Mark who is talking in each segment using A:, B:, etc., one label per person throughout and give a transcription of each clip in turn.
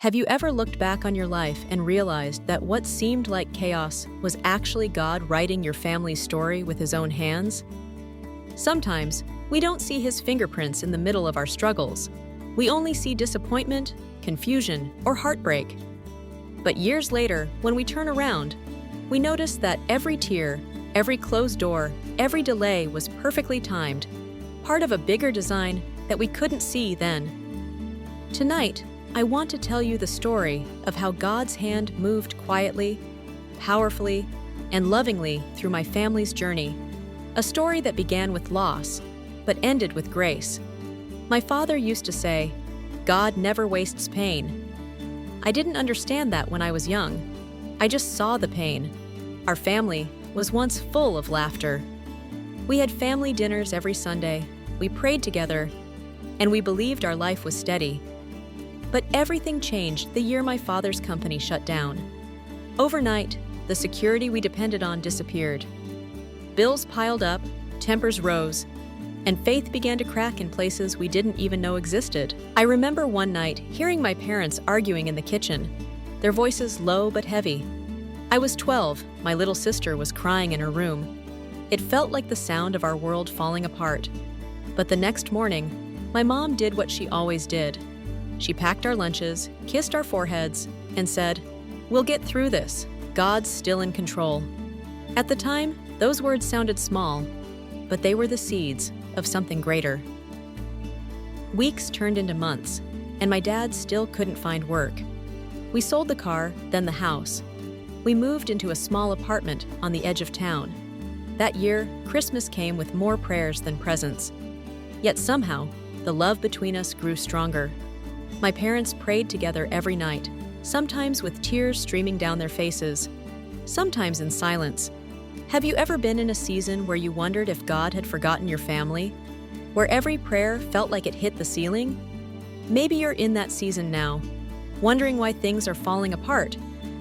A: Have you ever looked back on your life and realized that what seemed like chaos was actually God writing your family's story with His own hands? Sometimes, we don't see His fingerprints in the middle of our struggles. We only see disappointment, confusion, or heartbreak. But years later, when we turn around, we notice that every tear, every closed door, every delay was perfectly timed, part of a bigger design that we couldn't see then. Tonight, I want to tell you the story of how God's hand moved quietly, powerfully, and lovingly through my family's journey. A story that began with loss, but ended with grace. My father used to say, "God never wastes pain." I didn't understand that when I was young. I just saw the pain. Our family was once full of laughter. We had family dinners every Sunday, we prayed together, and we believed our life was steady. But everything changed the year my father's company shut down. Overnight, the security we depended on disappeared. Bills piled up, tempers rose, and faith began to crack in places we didn't even know existed. I remember one night hearing my parents arguing in the kitchen, their voices low but heavy. I was 12, my little sister was crying in her room. It felt like the sound of our world falling apart. But the next morning, my mom did what she always did. She packed our lunches, kissed our foreheads, and said, "We'll get through this. God's still in control." At the time, those words sounded small, but they were the seeds of something greater. Weeks turned into months, and my dad still couldn't find work. We sold the car, then the house. We moved into a small apartment on the edge of town. That year, Christmas came with more prayers than presents. Yet somehow, the love between us grew stronger. My parents prayed together every night, sometimes with tears streaming down their faces, sometimes in silence. Have you ever been in a season where you wondered if God had forgotten your family? Where every prayer felt like it hit the ceiling? Maybe you're in that season now, wondering why things are falling apart,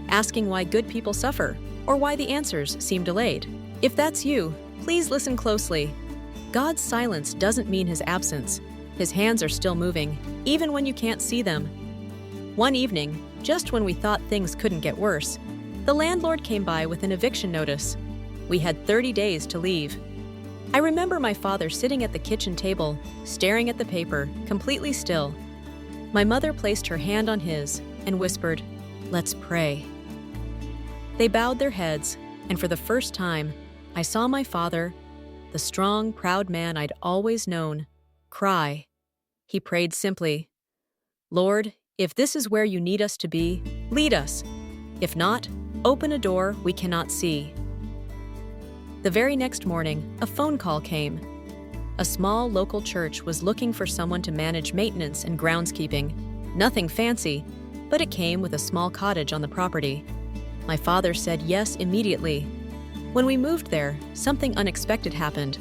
A: asking why good people suffer, or why the answers seem delayed. If that's you, please listen closely. God's silence doesn't mean His absence. His hands are still moving, even when you can't see them. One evening, just when we thought things couldn't get worse, the landlord came by with an eviction notice. We had 30 days to leave. I remember my father sitting at the kitchen table, staring at the paper, completely still. My mother placed her hand on his and whispered, "Let's pray." They bowed their heads, and for the first time, I saw my father, the strong, proud man I'd always known, cry. He prayed simply, "Lord, if this is where you need us to be, lead us. If not, open a door we cannot see." The very next morning, a phone call came. A small local church was looking for someone to manage maintenance and groundskeeping. Nothing fancy, but it came with a small cottage on the property. My father said yes immediately. When we moved there, something unexpected happened.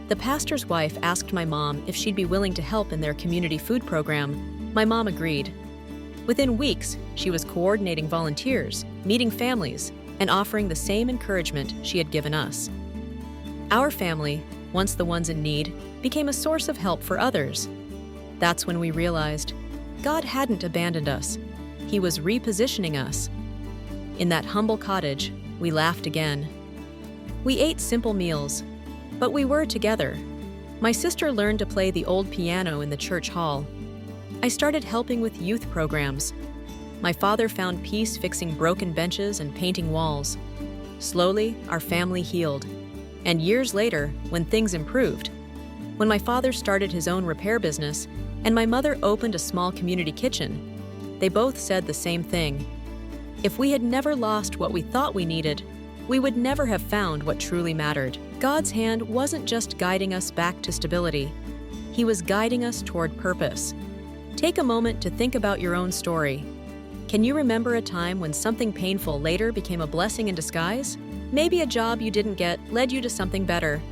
A: The pastor's wife asked my mom if she'd be willing to help in their community food program. My mom agreed. Within weeks, she was coordinating volunteers, meeting families, and offering the same encouragement she had given us. Our family, once the ones in need, became a source of help for others. That's when we realized God hadn't abandoned us. He was repositioning us. In that humble cottage, we laughed again. We ate simple meals, but we were together. My sister learned to play the old piano in the church hall. I started helping with youth programs. My father found peace fixing broken benches and painting walls. Slowly, our family healed. And years later, when things improved, when my father started his own repair business and my mother opened a small community kitchen, they both said the same thing. If we had never lost what we thought we needed, we would never have found what truly mattered. God's hand wasn't just guiding us back to stability. He was guiding us toward purpose. Take a moment to think about your own story. Can you remember a time when something painful later became a blessing in disguise? Maybe a job you didn't get led you to something better.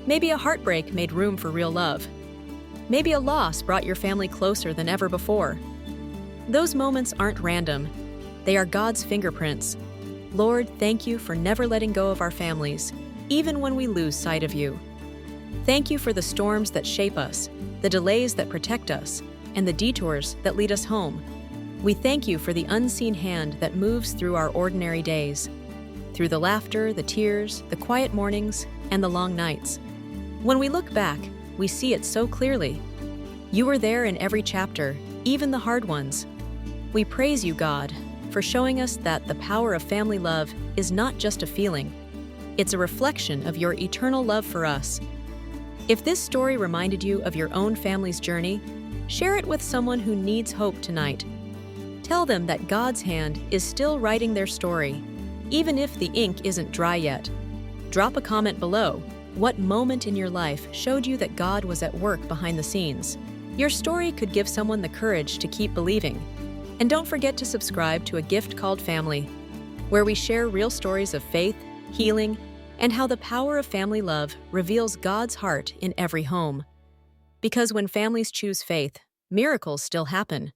A: Maybe a heartbreak made room for real love. Maybe a loss brought your family closer than ever before. Those moments aren't random. They are God's fingerprints. Lord, thank you for never letting go of our families, even when we lose sight of you. Thank you for the storms that shape us, the delays that protect us, and the detours that lead us home. We thank you for the unseen hand that moves through our ordinary days, through the laughter, the tears, the quiet mornings, and the long nights. When we look back, we see it so clearly. You were there in every chapter, even the hard ones. We praise you, God, for showing us that the power of family love is not just a feeling. It's a reflection of your eternal love for us. If this story reminded you of your own family's journey, share it with someone who needs hope tonight. Tell them that God's hand is still writing their story, even if the ink isn't dry yet. Drop a comment below. What moment in your life showed you that God was at work behind the scenes? Your story could give someone the courage to keep believing. And don't forget to subscribe to A Gift Called Family, where we share real stories of faith, healing, and how the power of family love reveals God's heart in every home. Because when families choose faith, miracles still happen.